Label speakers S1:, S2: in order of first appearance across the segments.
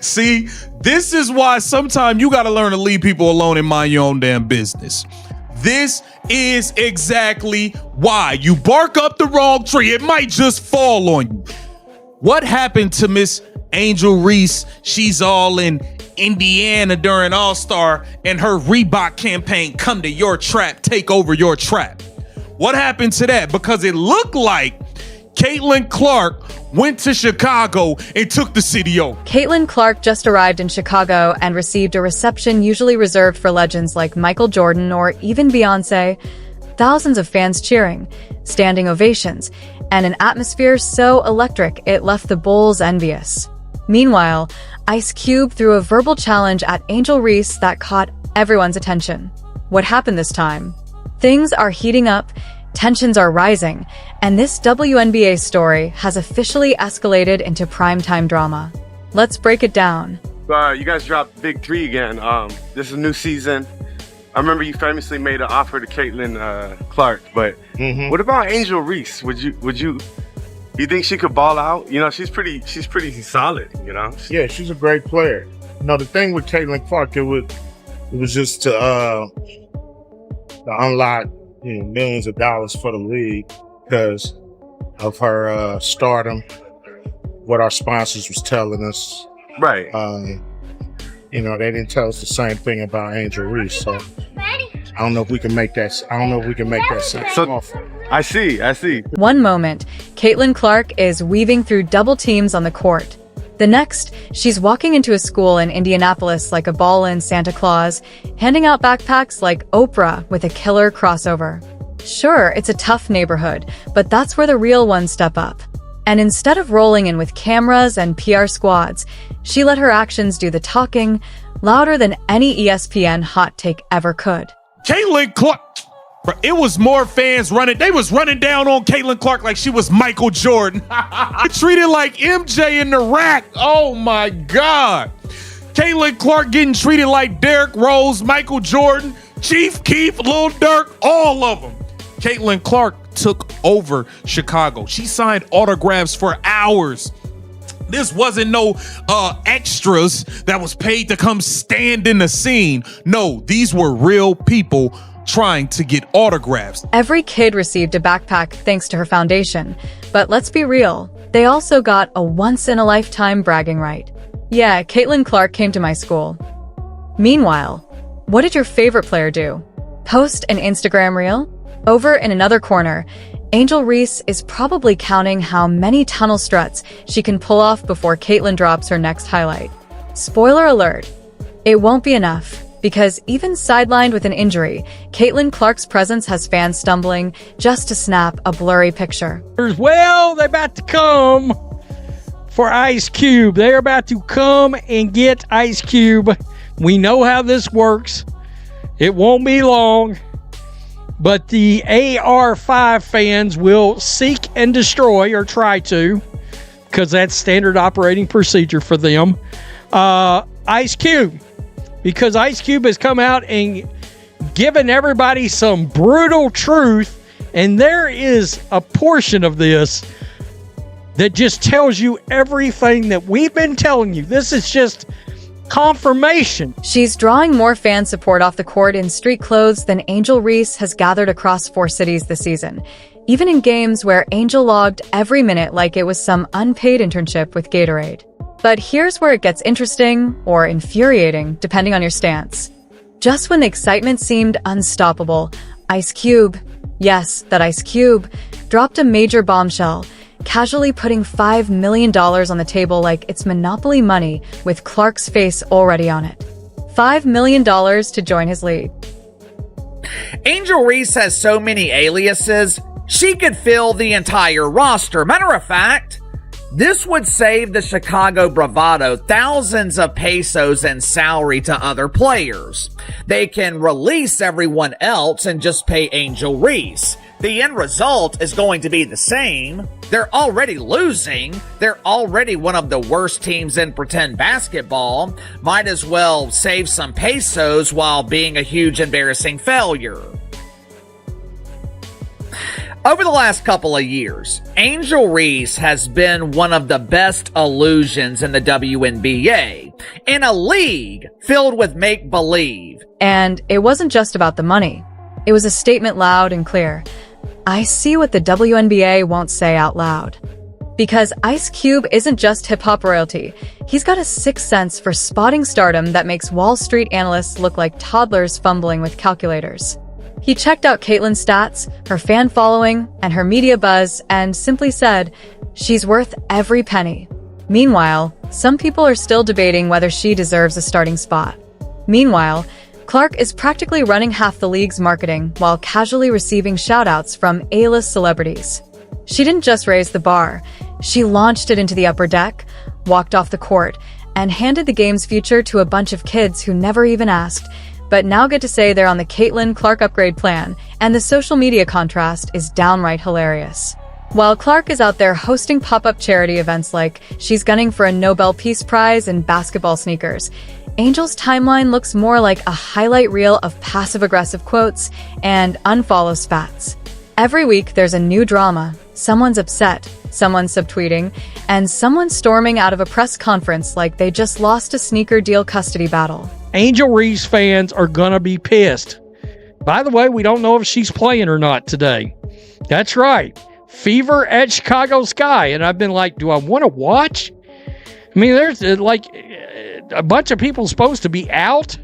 S1: See, this is why sometimes you got to learn to leave people alone and mind your own damn business. This is exactly why. You bark up the wrong tree, it might just fall on you. What happened to Miss Angel Reese? She's all in Indiana during All-Star and her Reebok campaign, come to your trap, take over your trap. What happened to that? Because it looked like Caitlin Clark went to Chicago and took the city over.
S2: Caitlin Clark just arrived in Chicago and received a reception usually reserved for legends like Michael Jordan or even Beyonce. Thousands of fans cheering, standing ovations, and an atmosphere so electric it left the Bulls envious. Meanwhile, Ice Cube threw a verbal challenge at Angel Reese that caught everyone's attention. What happened this time? Things are heating up, tensions are rising, and this WNBA story has officially escalated into primetime drama. Let's break it down.
S3: You guys dropped Big 3 again. This is a new season. I remember you famously made an offer to Caitlin Clark, but what about Angel Reese? You think she could ball out? You know, she's pretty solid, you know?
S4: Yeah, she's a great player. You know, the thing with Caitlin Clark, it was just to unlock, millions of dollars for the league because of her stardom, what our sponsors was telling us.
S3: Right.
S4: They didn't tell us the same thing about Angel Reese, so I don't know if we can make that. Sense.
S3: So, I see.
S2: One moment, Caitlin Clark is weaving through double teams on the court. The next, she's walking into a school in Indianapolis like a ball-in Santa Claus, handing out backpacks like Oprah with a killer crossover. Sure, it's a tough neighborhood, but that's where the real ones step up. And instead of rolling in with cameras and PR squads, she let her actions do the talking, louder than any ESPN hot take ever could.
S1: Caitlin Clark, it was more fans running. They was running down on Caitlin Clark like she was Michael Jordan. Treated like MJ in the rack. Oh my God. Caitlin Clark getting treated like Derrick Rose, Michael Jordan, Chief Keef, Lil Durk, all of them. Caitlin Clark took over Chicago. She signed autographs for hours. This wasn't no extras that was paid to come stand in the scene. No, these were real people trying to get autographs.
S2: Every kid received a backpack thanks to her foundation. But let's be real, they also got a once-in-a-lifetime bragging right. Yeah, Caitlin Clark came to my school. Meanwhile, what did your favorite player do? Post an Instagram reel? Over in another corner, Angel Reese is probably counting how many tunnel struts she can pull off before Caitlin drops her next highlight. Spoiler alert, it won't be enough, because even sidelined with an injury, Caitlin Clark's presence has fans stumbling just to snap a blurry picture.
S5: Well, they're about to come for Ice Cube. They're about to come and get Ice Cube. We know how this works. It won't be long. But the AR5 fans will seek and destroy, or try to, because that's standard operating procedure for them, Ice Cube. Because Ice Cube has come out and given everybody some brutal truth, and there is a portion of this that just tells you everything that we've been telling you. This is just confirmation.
S2: She's drawing more fan support off the court in street clothes than Angel Reese has gathered across 4 cities this season, even in games where Angel logged every minute like it was some unpaid internship with Gatorade. But here's where it gets interesting, or infuriating, depending on your stance. Just when the excitement seemed unstoppable, Ice Cube, yes, that Ice Cube, dropped a major bombshell, casually putting $5 million on the table like it's Monopoly money with Clark's face already on it. $5 million to join his league.
S6: Angel Reese has so many aliases, she could fill the entire roster. Matter of fact, this would save the Chicago Bravado thousands of pesos in salary to other players. They can release everyone else and just pay Angel Reese. The end result is going to be the same. They're already losing. They're already one of the worst teams in pretend basketball. Might as well save some pesos while being a huge embarrassing failure. Over the last couple of years, Angel Reese has been one of the best illusions in the WNBA, in a league filled with make-believe.
S2: And it wasn't just about the money. It was a statement loud and clear. I see what the WNBA won't say out loud. Because Ice Cube isn't just hip-hop royalty. He's got a sixth sense for spotting stardom that makes Wall Street analysts look like toddlers fumbling with calculators. He checked out Caitlyn's stats, her fan following, and her media buzz, and simply said, she's worth every penny. Meanwhile, some people are still debating whether she deserves a starting spot. Meanwhile, Clark is practically running half the league's marketing while casually receiving shout-outs from A-list celebrities. She didn't just raise the bar, she launched it into the upper deck, walked off the court, and handed the game's future to a bunch of kids who never even asked, but now get to say they're on the Caitlin Clark upgrade plan, and the social media contrast is downright hilarious. While Clark is out there hosting pop-up charity events like she's gunning for a Nobel Peace Prize and basketball sneakers, Angel's timeline looks more like a highlight reel of passive-aggressive quotes and unfollow spats. Every week there's a new drama, someone's upset, someone's subtweeting, and someone's storming out of a press conference like they just lost a sneaker deal custody battle.
S5: Angel Reese fans are going to be pissed. By the way, we don't know if she's playing or not today. That's right. Fever at Chicago Sky. And I've been like, do I want to watch? I mean, there's like a bunch of people supposed to be out.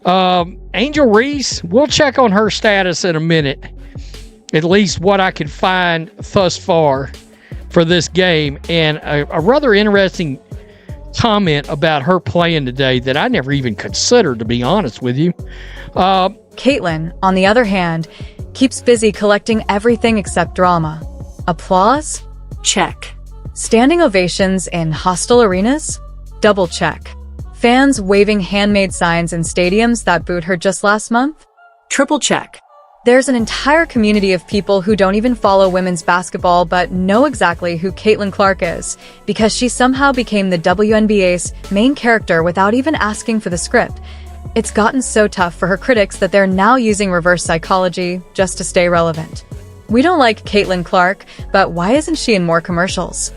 S5: Angel Reese, we'll check on her status in a minute. At least what I could find thus far for this game. And a rather interesting comment about her playing today that I never even considered, to be honest with you.
S2: Caitlyn, on the other hand, keeps busy collecting everything except drama. Applause? Check. Standing ovations in hostile arenas? Double check. Fans waving handmade signs in stadiums that booed her just last month? Triple check. There's an entire community of people who don't even follow women's basketball but know exactly who Caitlin Clark is, because she somehow became the WNBA's main character without even asking for the script. It's gotten so tough for her critics that they're now using reverse psychology just to stay relevant. We don't like Caitlin Clark, but why isn't she in more commercials?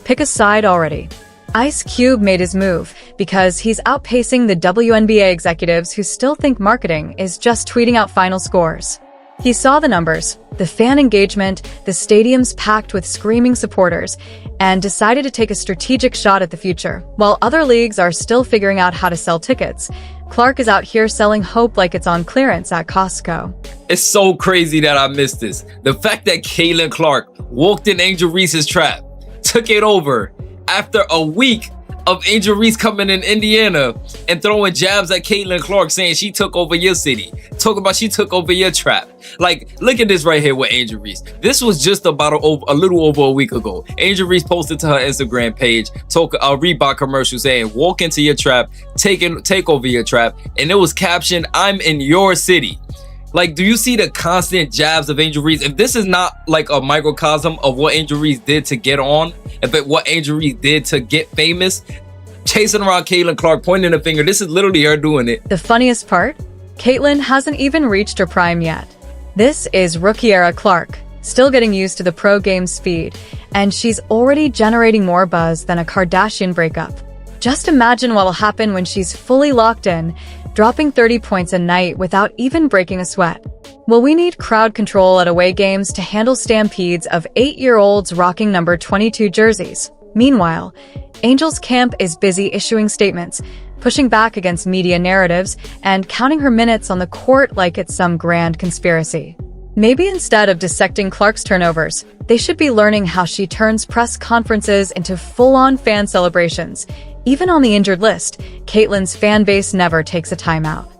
S2: Pick a side already. Ice Cube made his move because he's outpacing the WNBA executives who still think marketing is just tweeting out final scores. He saw the numbers, the fan engagement, the stadiums packed with screaming supporters, and decided to take a strategic shot at the future. While other leagues are still figuring out how to sell tickets, Clark is out here selling hope like it's on clearance at Costco.
S7: It's so crazy that I missed this. The fact that Caitlin Clark walked in Angel Reese's trap, took it over, after a week of Angel Reese coming in Indiana and throwing jabs at Caitlin Clark saying she took over your city, talking about she took over your trap. Like, look at this right here with Angel Reese. This was just about a little over a week ago. Angel Reese posted to her Instagram page, a Reebok commercial saying, walk into your trap, take over your trap. And it was captioned, I'm in your city. Like, do you see the constant jabs of Angel Reese? If this is not like a microcosm of what Angel Reese did to get on, what Angel Reese did to get famous, chasing around Caitlin Clark, pointing a finger, this is literally her doing it.
S2: The funniest part? Caitlyn hasn't even reached her prime yet. This is rookie-era Clark, still getting used to the pro game speed, and she's already generating more buzz than a Kardashian breakup. Just imagine what'll happen when she's fully locked in, dropping 30 points a night without even breaking a sweat. Will we need crowd control at away games to handle stampedes of 8-year-olds rocking number 22 jerseys? Meanwhile, Angel's camp is busy issuing statements, pushing back against media narratives, and counting her minutes on the court like it's some grand conspiracy. Maybe instead of dissecting Clark's turnovers, they should be learning how she turns press conferences into full-on fan celebrations. Even on the injured list, Caitlyn's fan base never takes a timeout.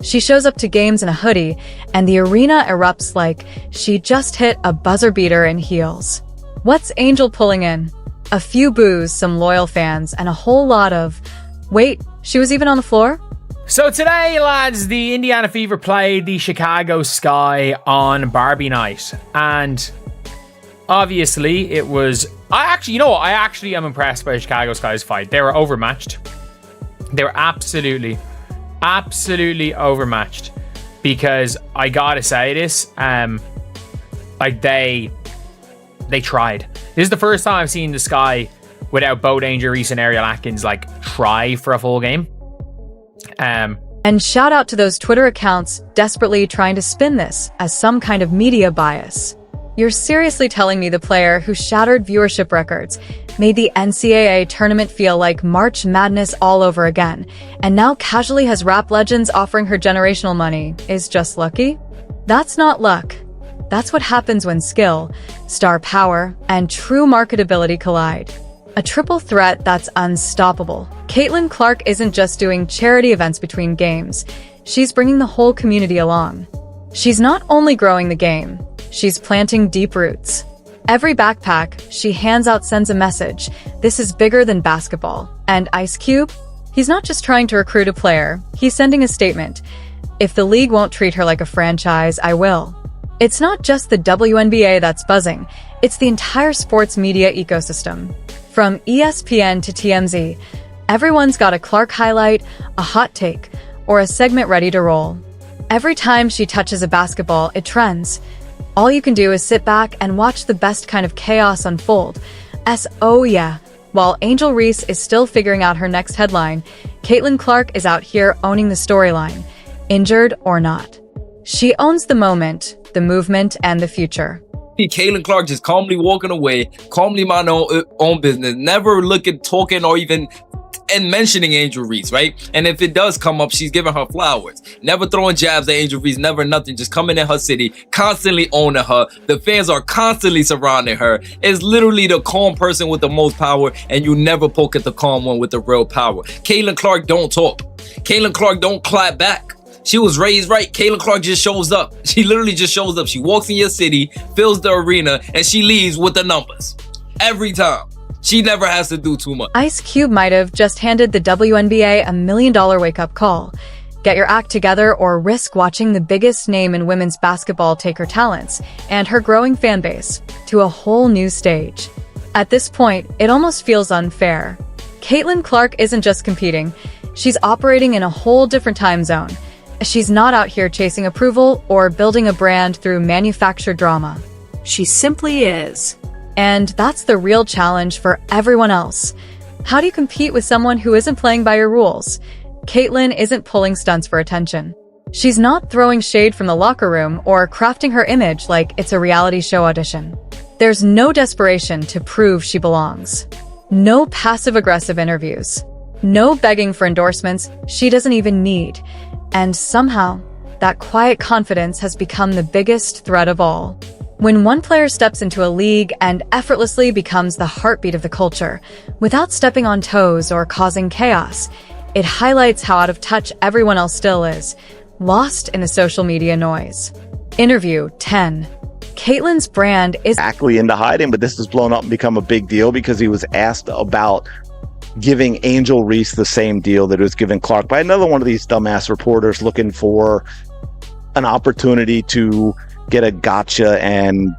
S2: She shows up to games in a hoodie, and the arena erupts like she just hit a buzzer beater in heels. What's Angel pulling in? A few boos, some loyal fans, and a whole lot of, wait, she was even on the floor?
S8: So today, lads, the Indiana Fever played the Chicago Sky on Barbie night. And obviously it was... I actually am impressed by the Chicago Sky's fight. They were overmatched. They were absolutely overmatched. Because I gotta say this, Like they tried. This is the first time I've seen the Sky without both Angel Reese and Ariel Atkins like try for a full game.
S2: And shout out to those Twitter accounts desperately trying to spin this as some kind of media bias. You're seriously telling me the player who shattered viewership records, made the NCAA tournament feel like March Madness all over again, and now casually has rap legends offering her generational money is just lucky? That's not luck. That's what happens when skill, star power, and true marketability collide. A triple threat that's unstoppable. Caitlin Clark isn't just doing charity events between games. She's bringing the whole community along. She's not only growing the game, she's planting deep roots. Every backpack she hands out sends a message. This is bigger than basketball. And Ice Cube? He's not just trying to recruit a player. He's sending a statement. If the league won't treat her like a franchise, I will. It's not just the WNBA that's buzzing. It's the entire sports media ecosystem. From ESPN to TMZ, everyone's got a Clark highlight, a hot take, or a segment ready to roll. Every time she touches a basketball, it trends. All you can do is sit back and watch the best kind of chaos unfold. Oh yeah. While Angel Reese is still figuring out her next headline, Caitlin Clark is out here owning the storyline, injured or not. She owns the moment, the movement, and the future.
S7: Caitlin Clark just calmly walking away, calmly minding her own business, never looking, talking, or even and mentioning Angel Reese, right? And if it does come up, she's giving her flowers. Never throwing jabs at Angel Reese, never nothing, just coming in her city, constantly owning her. The fans are constantly surrounding her. It's literally the calm person with the most power, and you never poke at the calm one with the real power. Caitlin Clark don't talk. Caitlin Clark don't clap back. She was raised right. Caitlin Clark just shows up. She literally just shows up. She walks in your city, fills the arena, and she leaves with the numbers. Every time. She never has to do too much.
S2: Ice Cube might have just handed the WNBA $1 million wake-up call. Get your act together or risk watching the biggest name in women's basketball take her talents and her growing fan base to a whole new stage. At this point, it almost feels unfair. Caitlin Clark isn't just competing. She's operating in a whole different time zone. She's not out here chasing approval or building a brand through manufactured drama. She simply is. And that's the real challenge for everyone else. How do you compete with someone who isn't playing by your rules? Caitlin isn't pulling stunts for attention. She's not throwing shade from the locker room or crafting her image like it's a reality show audition. There's no desperation to prove she belongs. No passive-aggressive interviews. No begging for endorsements she doesn't even need. And somehow, that quiet confidence has become the biggest threat of all. When one player steps into a league and effortlessly becomes the heartbeat of the culture, without stepping on toes or causing chaos, it highlights how out of touch everyone else still is, lost in the social media noise. Interview 10. Caitlin's brand is
S9: exactly into hiding, but this has blown up and become a big deal because he was asked about giving Angel Reese the same deal that was given Clark by another one of these dumbass reporters looking for an opportunity to get a gotcha and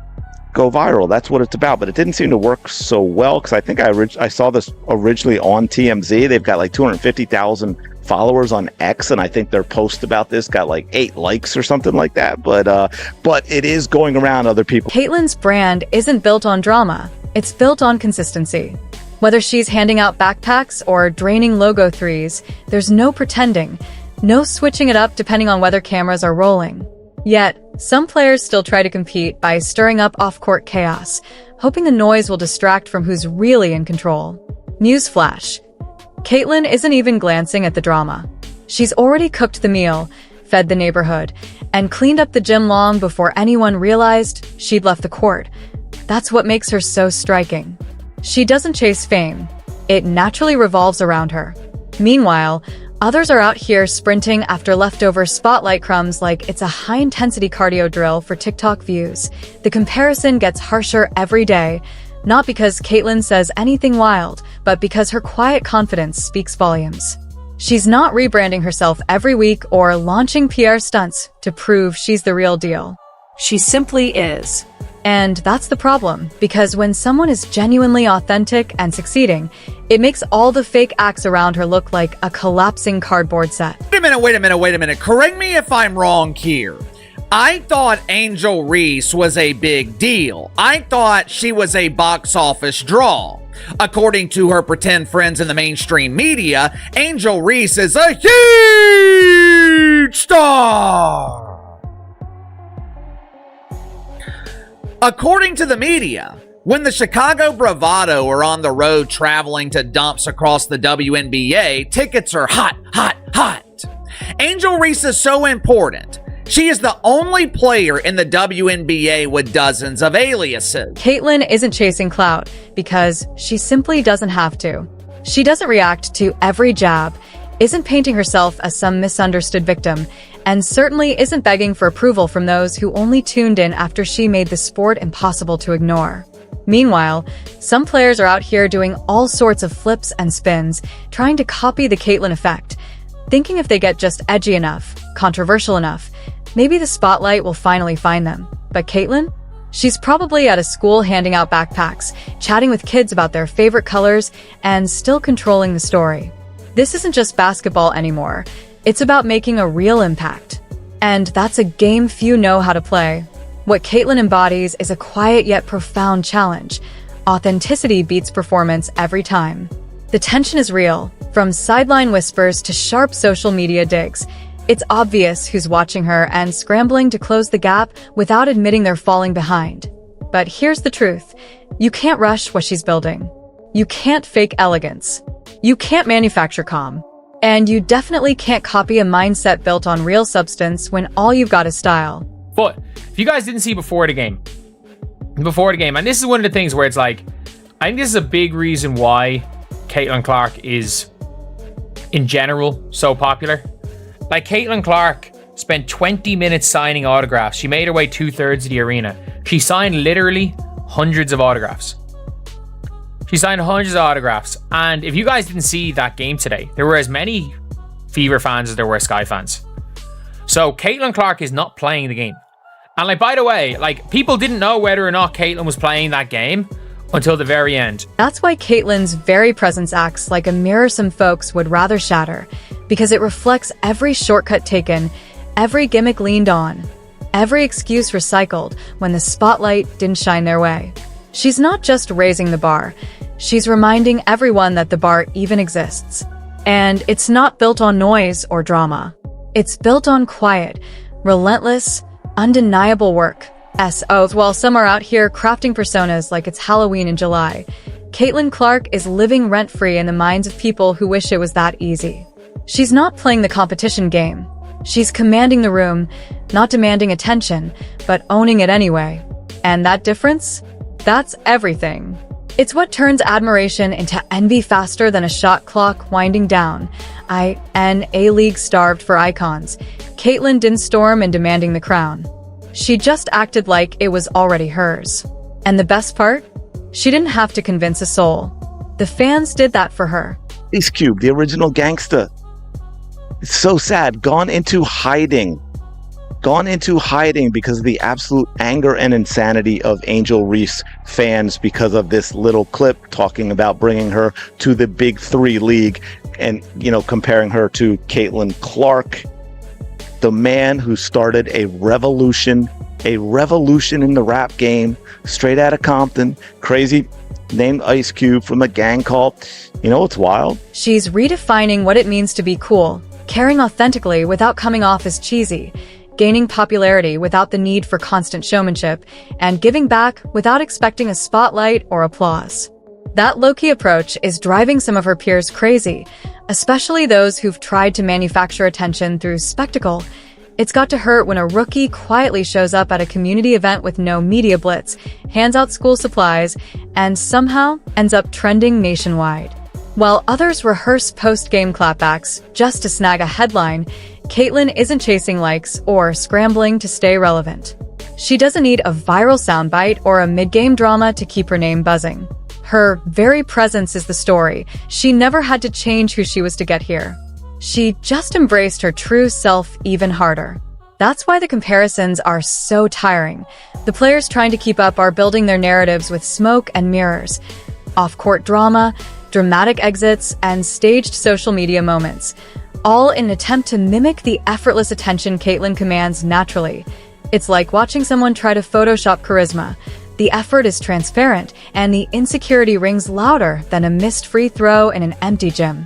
S9: go viral. That's what it's about, but it didn't seem to work so well because I think I saw this originally on TMZ. They've got like 250,000 followers on X, and I think their post about this got like 8 likes or something like that, but it is going around other people.
S2: Caitlin's brand isn't built on drama. It's built on consistency. Whether she's handing out backpacks or draining logo threes, there's no pretending, no switching it up depending on whether cameras are rolling. Yet, some players still try to compete by stirring up off-court chaos, hoping the noise will distract from who's really in control. Newsflash. Caitlin isn't even glancing at the drama. She's already cooked the meal, fed the neighborhood, and cleaned up the gym long before anyone realized she'd left the court. That's what makes her so striking. She doesn't chase fame. It naturally revolves around her. Meanwhile, others are out here sprinting after leftover spotlight crumbs like it's a high-intensity cardio drill for TikTok views. The comparison gets harsher every day, not because Caitlin says anything wild, but because her quiet confidence speaks volumes. She's not rebranding herself every week or launching PR stunts to prove she's the real deal. She simply is. And that's the problem, because when someone is genuinely authentic and succeeding, it makes all the fake acts around her look like a collapsing cardboard set.
S6: Wait a minute. Correct me if I'm wrong here. I thought Angel Reese was a big deal. I thought she was a box office draw. According to her pretend friends in the mainstream media, Angel Reese is a huge star. According to the media, when the Chicago Bravado are on the road traveling to dumps across the WNBA, tickets are hot, hot, hot. Angel Reese is so important. She is the only player in the WNBA with dozens of aliases.
S2: Caitlyn isn't chasing clout because she simply doesn't have to. She doesn't react to every jab, isn't painting herself as some misunderstood victim, and certainly isn't begging for approval from those who only tuned in after she made the sport impossible to ignore. Meanwhile, some players are out here doing all sorts of flips and spins, trying to copy the Caitlyn effect, thinking if they get just edgy enough, controversial enough, maybe the spotlight will finally find them. But Caitlyn? She's probably at a school handing out backpacks, chatting with kids about their favorite colors, and still controlling the story. This isn't just basketball anymore. It's about making a real impact. And that's a game few know how to play. What Caitlyn embodies is a quiet yet profound challenge. Authenticity beats performance every time. The tension is real, from sideline whispers to sharp social media digs. It's obvious who's watching her and scrambling to close the gap without admitting they're falling behind. But here's the truth. You can't rush what she's building. You can't fake elegance. You can't manufacture calm. And you definitely can't copy a mindset built on real substance when all you've got is style.
S8: But if you guys didn't see before the game, and this is one of the things where it's like, I think this is a big reason why Caitlin Clark is, in general, so popular. Like, Caitlin Clark spent 20 minutes signing autographs. She made her way 2/3 of the arena. She signed literally hundreds of autographs. And if you guys didn't see that game today, there were as many Fever fans as there were Sky fans. So Caitlin Clark is not playing the game. And like, by the way, like, people didn't know whether or not Caitlin was playing that game until the very end.
S2: That's why Caitlyn's very presence acts like a mirror some folks would rather shatter, because it reflects every shortcut taken, every gimmick leaned on, every excuse recycled when the spotlight didn't shine their way. She's not just raising the bar, she's reminding everyone that the bar even exists. And it's not built on noise or drama. It's built on quiet, relentless, undeniable work. While some are out here crafting personas like it's Halloween in July, Caitlin Clark is living rent-free in the minds of people who wish it was that easy. She's not playing the competition game. She's commanding the room, not demanding attention, but owning it anyway. And that difference? That's everything. It's what turns admiration into envy faster than a shot clock winding down. A-League starved for icons. Caitlyn didn't storm in demanding the crown. She just acted like it was already hers. And the best part? She didn't have to convince a soul. The fans did that for her.
S9: Ice Cube, the original gangster. It's so sad. Gone into hiding because of the absolute anger and insanity of Angel Reese fans because of this little clip talking about bringing her to the Big Three League and, comparing her to Caitlin Clark, the man who started a revolution in the rap game, straight out of Compton, crazy, named Ice Cube from a gang called, it's wild.
S2: She's redefining what it means to be cool, caring authentically without coming off as cheesy, gaining popularity without the need for constant showmanship, and giving back without expecting a spotlight or applause. That low-key approach is driving some of her peers crazy, especially those who've tried to manufacture attention through spectacle. It's got to hurt when a rookie quietly shows up at a community event with no media blitz, hands out school supplies, and somehow ends up trending nationwide. While others rehearse post-game clapbacks just to snag a headline, Caitlyn isn't chasing likes or scrambling to stay relevant. She doesn't need a viral soundbite or a mid-game drama to keep her name buzzing. Her very presence is the story. She never had to change who she was to get here. She just embraced her true self even harder. That's why the comparisons are so tiring. The players trying to keep up are building their narratives with smoke and mirrors, off-court drama, dramatic exits, and staged social media moments, all in an attempt to mimic the effortless attention Caitlyn commands naturally. It's like watching someone try to Photoshop charisma. The effort is transparent, and the insecurity rings louder than a missed free throw in an empty gym.